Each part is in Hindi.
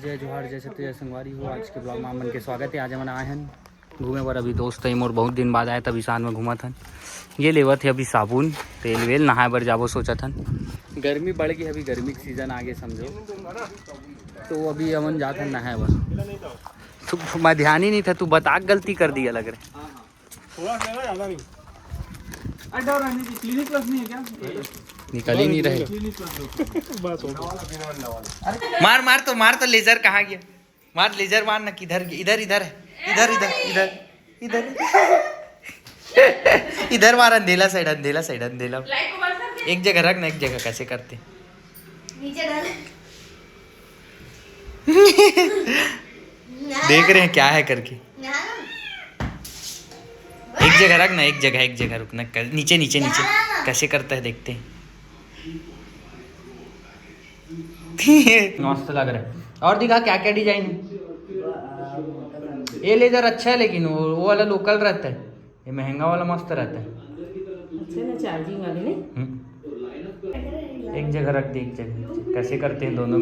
जय जोहार जय सत्य जय संगवारी हो। आज के ब्लॉग में मन के स्वागत है। आज हम आए हैं घूमे पर। अभी दोस्त है मोर बहुत दिन बाद आए तभी साथ में घूमा था। ये लेवत है अभी साबुन तेल वेल नहाए बर जाबो सोचा था। गर्मी बढ़ गई, अभी गर्मी का सीजन आगे समझो, तो अभी अमन जाता नहाए बर। तो मैं ध्यान ही नहीं था, तू बता गलती कर दिया लग रहा। निकल ही नहीं रहे। मार मार तो लेजर कहाँ गया? मार लेजर मार ना, किधर इधर इधर है, इधर इधर इधर इधर इधर मार। अंधेला साइड अंधेला। एक जगह रख ना, एक जगह कैसे करते नीचे डाल। देख रहे हैं क्या है करके। एक जगह रख ना, एक जगह रुकना। नीचे नीचे नीचे कैसे करता है देखते हैं। मस्त लग रहा है। और दिखा क्या क्या डिजाइन है। ये लेजर अच्छा है, लेकिन वो वाला लोकल रहता है, ये महंगा वाला मस्त रहता है। अच्छा ना, चार्जिंग वाली नहीं। एक जगह रख दे, एक जगह कैसे करते हैं दोनों।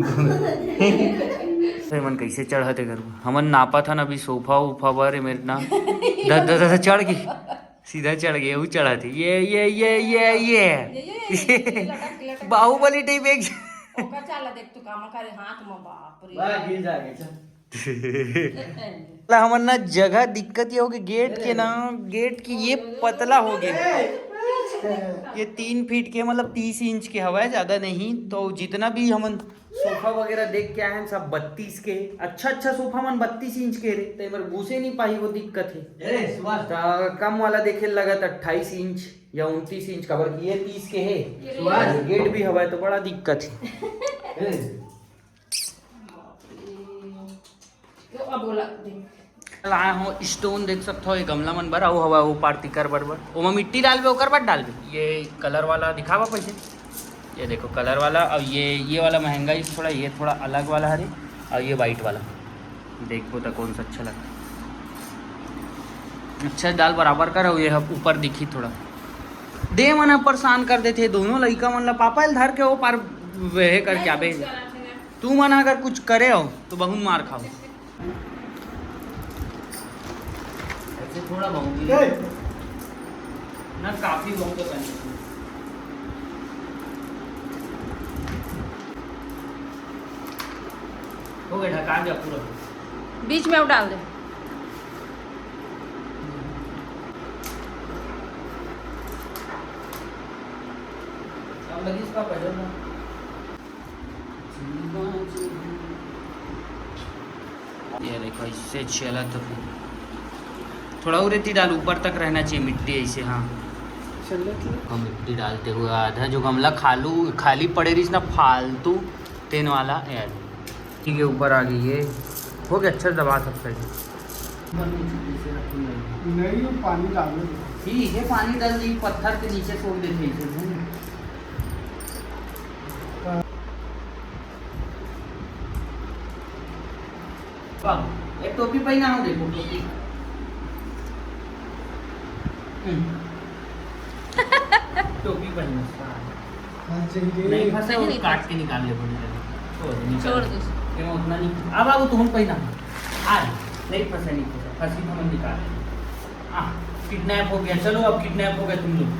मन कैसे चढ़ाते घर में। हमन नापा था ना अभी सोफा उफा बारे मेरे ना चढ़ गई, सीधा चढ़ गए। वो चढ़ा थी ये बाहुबली टाइप एक। चला देख तू काम करे हाथ में। बाप रे गिर जाएगा। हमन ना जगह दिक्कत ये होगी गेट के ना, गेट की ये पतला हो गया। ये 3 फीट के मतलब 30 इंच के हवा है, ज्यादा नहीं। तो जितना भी हमन सोफा वगैरह देख के आए हैं सब 32 के। अच्छा सोफा मन 32 इंच के रे, तो एक घुसे नहीं पाई, वो दिक्कत है। कम वाला देखे लगा 28 इंच या 29 इंच का, बल्कि ये 30 के है। गेट भी हवा है तो बड़ा दिक्कत है। लाया हूँ स्टोन, देख सकते हो ये गमला मन भरा हो हवा, वो पार्टी कर बरबर ओमा मिट्टी डालबे ओकर बाद डालबे। ये कलर वाला दिखावा पैसे, ये देखो कलर वाला। और ये वाला महंगा ही थोड़ा, ये थोड़ा अलग वाला हरे। और ये वाइट वाला देखो तो कौन सा अच्छा लगा। अच्छा डाल बराबर कर। ये ऊपर दिखी थोड़ा दे मना परेशान कर देते दोनों लड़का मन ला। पापा धर के वो पार वह कर क्या बे। तू मना अगर कुछ करे हो तो बहुत मार खाओ। ऐसे थोड़ा बहुत ना, काफी बहुत हो गया। ढका दिया पूरा, बीच में वो डाल दे। अब लगी इसका पैडल ना। ये देखो इससे चला तो फिर थोड़ा और रेती डाल, ऊपर तक रहना चाहिए मिट्टी ऐसे। हाँ हम मिट्टी डालते हुए आधा जो गमला खाली पड़े रही ना फालतू तेन वाला यार, ठीक है ऊपर आ गई। ये हो गया, अच्छा दबा सकता है। नहीं पानी डाल ठीक है, पानी डाल दी, पत्थर के नीचे छोड़ देते हैं। एक टोपी पहना हो, देखो टोपी। टोपी पहना नहीं फंसे, वो काट के निकाल ले छोड़ दे। उतना नहीं। अब बाबू तुम पहना आ नहीं फंसे, फंसी तो हम निकाल। किडनैप हो गया, चलो अब किडनैप हो गया तुम लोग।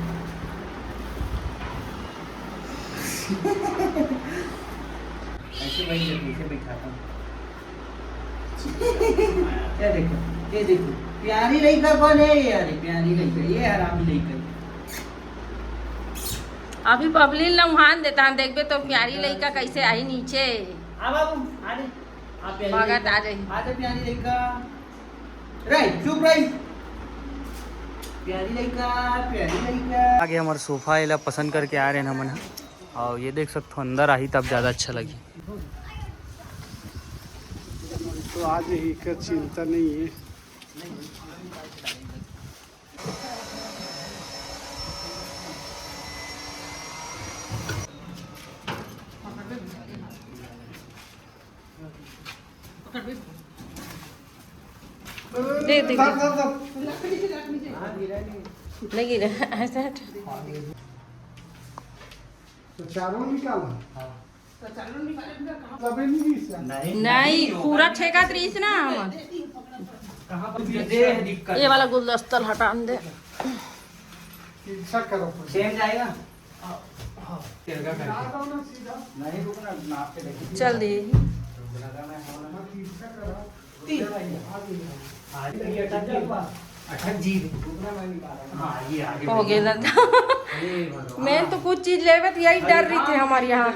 ऐसे वही पीछे बैठाता हूँ। ये देखो प्यारी लड़का कौन है यार? प्यारी लड़का ये हरामी लड़का। अभी पब्लिक ना वहां देता हम देखबे तो प्यारी लड़का कैसे आई नीचे। आ बाबू आ रे, आ प्यारी भगत आ रही। आ जा प्यारी लड़का। रे चुप रही, प्यारी लड़का। आगे हमारे सोफा एला पसंद करके आ रहे हैं हमन। और ये देख सकते हो अंदर आई तब ज़्यादा अच्छा लगी। तो आज ही का चिंता नहीं है। देख नहीं ऐसा तो चारों निकाला। तबे नहीं इसका। नहीं पूरा ठेका त्रीस ना हम कहाँ पर दे दिक्कत ये वाला गुलदस्ता हटा दे। इच्छा करो सेम जाएगा तेरे का आ जाओ ना सीधा। नहीं रुकना नाप के देखिए चल दे इच्छा करो। अटक जी हाँ ये आगे हो गया दादा। मैं तो कुछ चीज लेवे तो यही डर रही थे हमारे यहाँ।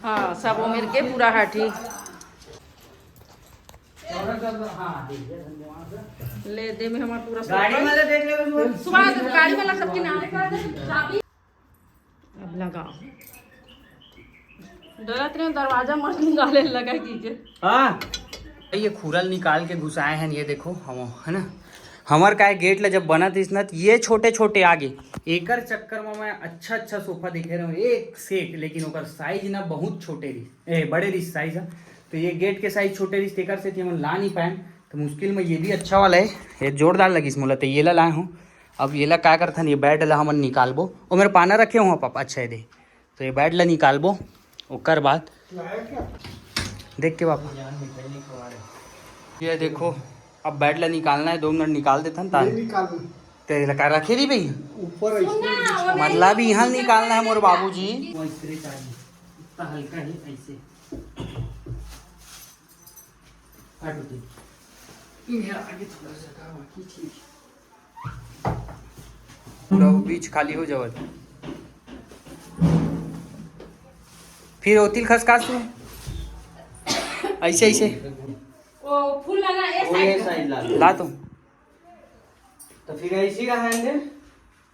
हाँ सब वो मेरे के पूरा हाथी ले दे में हमारा पूरा गाड़ी वाले देख ले सुबह गाड़ी वाला सबके नाम कर दे चाबी। अब लगाओ डरत रहे दरवाजा मत निकाले लगा कीजिए। हाँ ये खुरल निकाल के घुसाए हैं ये देखो हम है ना हमार का गेट ला जब बना थी ना ये छोटे छोटे आगे एकर चक्कर में मैं अच्छा अच्छा सोफा दिखे रहा हूँ एक से एक लेकिन ओकर साइज ना बहुत छोटे रही बड़े रही साइज है तो ये गेट के साइज छोटे रही एकर से हम ला नहीं पाए तो मुश्किल में ये भी अच्छा वाला है ये जोरदार लगी इसमें तो ये ला लाए हूँ। अब ये ला क्या करता ये बैट ला हम निकालबो और मेरे पाना रखे हुआ पापा अच्छा है दे तो ये बैट ला निकालबो ओकर बाद देख के पापा ये देखो अब बैट ला निकालना है 2 मिनट निकाल देता हूँ तेरे लगा रखे दी भैया ऊपर ऐसे मतलब यहाँ निकालना है मोर बाबूजी इतना हल्का ही ऐसे आगे थोड़ा सा बाकी ठीक पूरा बीच खाली हो जाओ फिर होतिल खसकास में ऐसे ऐसे वो फूल लगा ये साइड ला तुम तो फिर ऐसी का है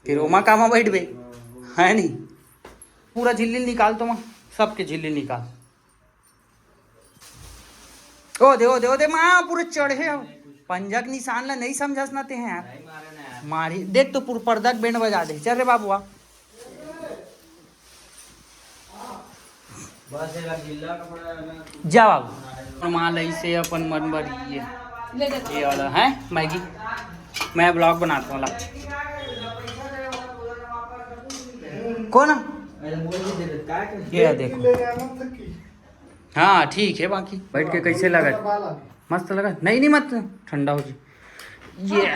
फिर ओमा कामा बैठ बे है नहीं पूरा झिल्ली निकाल तो सबके झिल्ली निकाल ओ दे माँ पूरे चढ़े हो पंजक निशान ला नहीं समझस ना ते हैं यार मारी देख तो पूरा पर्दा बैंड बजा दे चल रे बाबू जा बाबू माल ऐसे अपन मन भरी ये वाला है मैगी मैं ब्लॉग बनाता हूँ कौन ये देखो ले जाना था कि हाँ ठीक है बाकी बैठ के कैसे लगा मस्त लगा नहीं मत ठंडा हो जी ये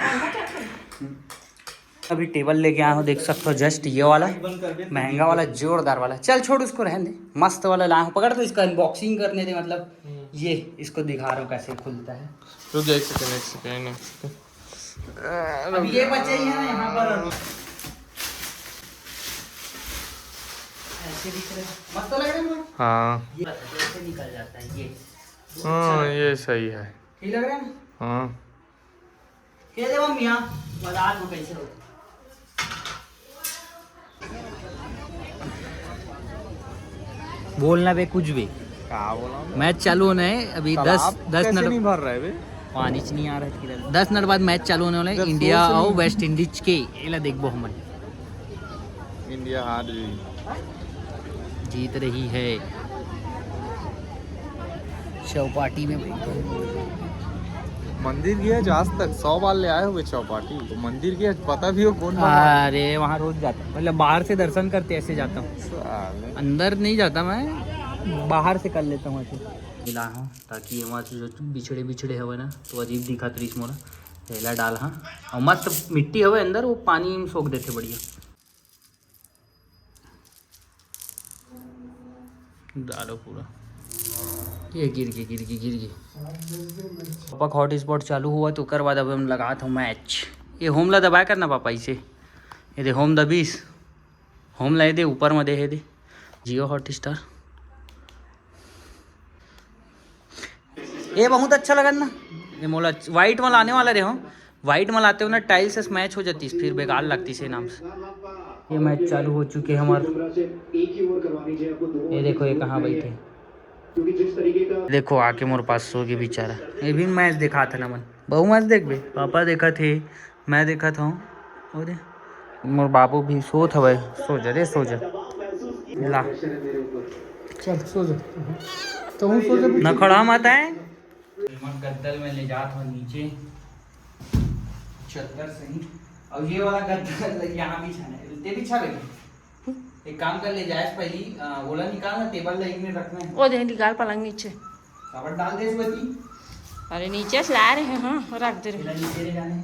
अभी टेबल लेके आया हूँ देख सकते हो जस्ट ये वाला महंगा वाला जोरदार वाला चल छोड़ उसको रहने दे मस्त वाला लाया हूँ पकड़ तो इसका अनबॉक्सिंग करने दे मतलब ये इसको दिखा रहा हूँ कैसे खुलता है रुक जा एक सेकंड अब ये बचे ही है ना यहाँ पर ऐसे दिख रहे मस्त लग रहा है हाँ ये ऐसे निकल जाता है ये हाँ ये सही है ठीक लग रहा है ना हाँ ये देखो मियाँ बता दो कैसे हो बोलना बे कुछ भी क्या बोला मैच चालू होना है अभी 10 नहीं मिनट भर रहा है बे पानी च नहीं आ रहा है किधर 10 मिनट बाद मैच चालू होने वाला है इंडिया और वेस्ट इंडीज के एला देखबो हमन इंडिया हार गई जीत रही है चौपाटी में मंदिर गया जो आज तक 100 बार ले आए हुए चौपाटी तो मंदिर गया पता भी हो कौन बना अरे वहाँ रोज जाता मतलब बाहर से दर्शन करते ऐसे जाता हूँ साले। अंदर नहीं जाता मैं बाहर से कर लेता हूँ ऐसे मिला हूँ ताकि ये वहाँ से जो बिछड़े हुए ना तो अजीब दिखा त्रिस मोरा पहला डाल हाँ और मस्त मिट्टी हुए अंदर वो पानी में सोख देते बढ़िया डालो पूरा ये गिर गई पापा का हॉट चालू हुआ तो कर बाद अब हम लगा था मैच ये होम ला दबाया करना पापा इसे ये दे होम दबीस होम ला दे ऊपर में दे है दे जियो हॉट स्टार ये बहुत अच्छा लगा ना ये मोला वाइट में लाने वाला रहे हो वाइट में लाते हो ना टाइल से मैच हो जाती फिर बेकार लगती से नाम से ये मैच चालू हो चुके हमारे ये देखो ये कहाँ बैठे देखो आके मोर पास सो के बेचारा ये भी मैच देखा था ना मन बहु मैच देख बे पापा देखा थे मैं देखा था और मोर बाबू भी सो था भाई सो जा रे सो जा ला चल सो जा तो हूँ सो जा न खड़ा मत है गद्दल में ले जाता हूँ नीचे चद्दर सही और ये वाला गद्दल यहाँ भी छाना है ते भी छा लगे एक काम कर ले जाए पहली ओला निकाल ना टेबल लाइन में रखना है। वो दे निकाल पलंग नीचे। साबुन डाल दे इसमें। अरे नीचे से ला रहे हैं, हाँ रख दे रहे। नीचे ले जाने हैं।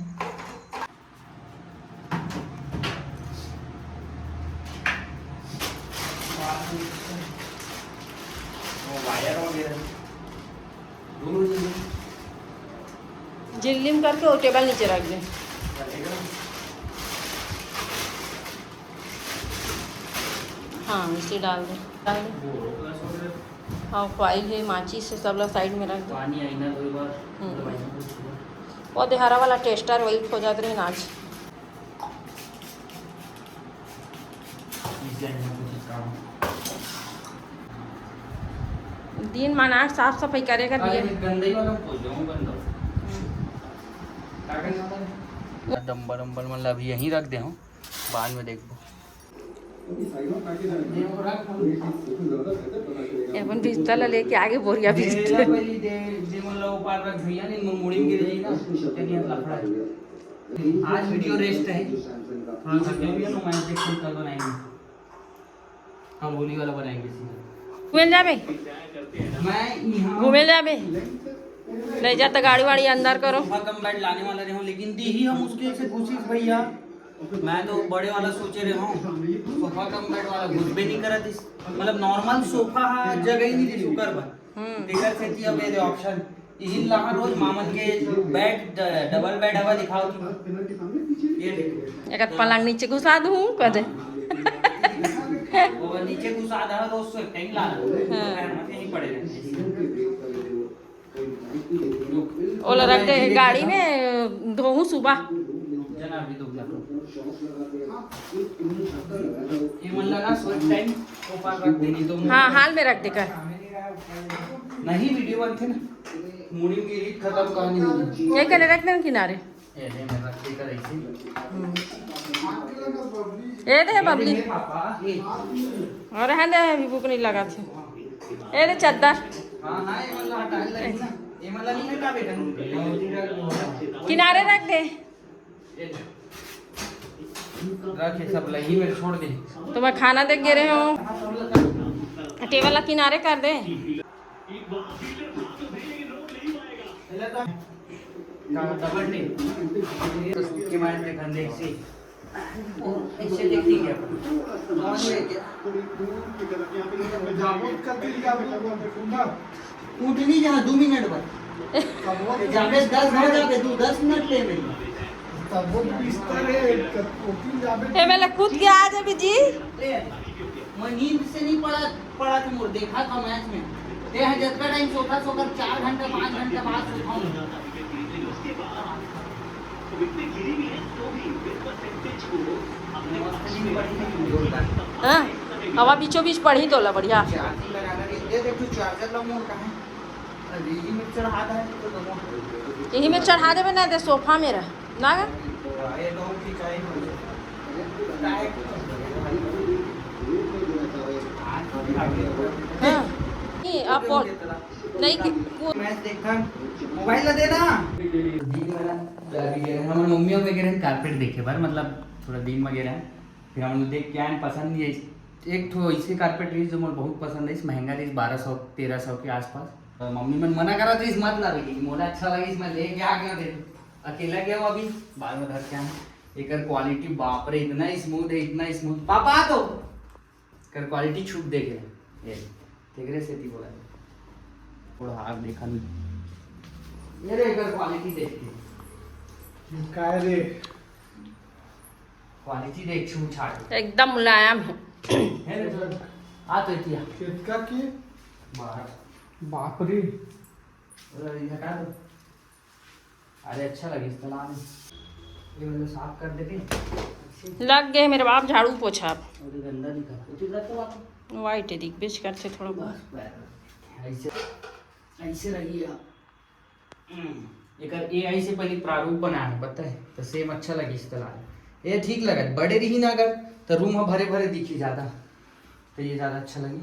वायर वगैरह दोनों जिल्लिम करके वो टेबल नीचे रख दे। हाँ इसे डाल दे हाँ फाइल है माचिस से सब लोग साइड में रख दो। पानी आई ना दो बार वो देहारा वाला टेस्टर वही हो जाते रहे नाच। दिन माना साफ सफाई करेगा दिए गंदे वाला खोल दो बंद डंबल डंबल मतलब अभी यहीं रख दे हूँ बाद में देखो। अपन बिस्तर लेके आगे बोरिया बिस्तर आज वीडियो रेस्ट है थोड़ा सा रोमांटिक कर दो नहीं हम होली वाला बनाएंगे घूमे जाबे मैं यहाँ घूमे जाबे ले जा तो गाड़ी वाड़ी अंदर करो। कम बेड लाने वाला रहे हूँ लेकिन दी ही हम मुश्किल से घुसी भैया। मैं तो बड़े वाला सोचे रहे हूँ सोफा कम बेड वाला घुस भी नहीं करत मतलब नॉर्मल सोफा जगह ही नहीं दी शुक्र पर दिगर से थी अब ये ऑप्शन यही लहा रोज मामन के बेड डबल बेड हवा दिखाओ ये देखो एक पलंग नीचे घुसा दूँ कह दे वो नीचे घुसा दे रोज से टाइम ला यहीं पड़े रहते ओला रख दे गाड़ी में धोऊं सुबह जना अभी दुख जाता ये मन लगा सोच टाइम ऊपर रख देनी तो हाँ हाल में रख दे कर नहीं वीडियो बनते ना मुड़ी की रीत खत्म कहानी नहीं ये करे रख दे किनारे ऐसे मैं रख दे कर ऐसे ये दे बबली पापा ये और है दे भी भूख नहीं लगा थी ये दे चद्दर हां हां ये वाला हटा ले ना ये वाला नहीं हटा बेटा किनारे रख दे रखे सब लगी में छोड़ दे तो मैं खाना देख गिरे हूँ टेबल ला किनारे कर दे डबल टे के मार के कंधे से ऐसे देखती क्या कौन है क्या उठ नहीं जा 2 मिनट बाद जाबे 10 हो जाबे तू 10 मिनट ले मेरी तब वो बिस्तर है ओकिल जाबे हे मैं कूद के आ जा जी मैं नींद से नहीं पड़ा था मोर देखा था मैच में ते है जब का टाइम सोता सोकर 4 घंटे 5 घंटे बाद सोता हाँ हवा बीचों बीच पड़ी तो ला बढ़िया यही में चढ़ा दे ना दे सोफा मेरा ना हाँ आप नहीं मैच देखा मोबाइल ला देना हम मम्मी वगैरह कारपेट देखे बार मतलब थोड़ा दिन वगैरह फिर हम देख के आए पसंद नहीं है एक तो ऐसे कारपेट रही जो मुझे बहुत पसंद है इस महंगा रही 1200-1300 के आसपास मम्मी मन मना करा तो इस मत ला लेकिन मोला अच्छा लगा इसमें ले के आ गया देख अकेला गया अभी बाद में घर के आए एक क्वालिटी बाप रे इतना स्मूथ है इतना स्मूथ पापा तो कर क्वालिटी छूट देखे ये देख रहे सेती बोला थोड़ा हाथ देखा नहीं ये रे कर क्वालिटी देखते काय रे क्वालिटी देख छू छाट एकदम मुलायम है रे आ तो इतिया केतका की बाहर बाप रे अरे ये हटा दो अरे अच्छा लगे इस तना में ये मतलब साफ कर देते लग गए मेरे बाप झाड़ू पोछा और ये गंदा दिखा उचित रखो बात वाइट है दिख बेच करते थोड़ा बहुत बस ऐसे ऐसे रही एक एआई से पहले प्रारूप बनाया है पता है तो सेम अच्छा लगे इस तरह ये ठीक लगा बड़े रही ना अगर तो रूम भरे भरे दिखी ज्यादा तो ये ज्यादा अच्छा लगी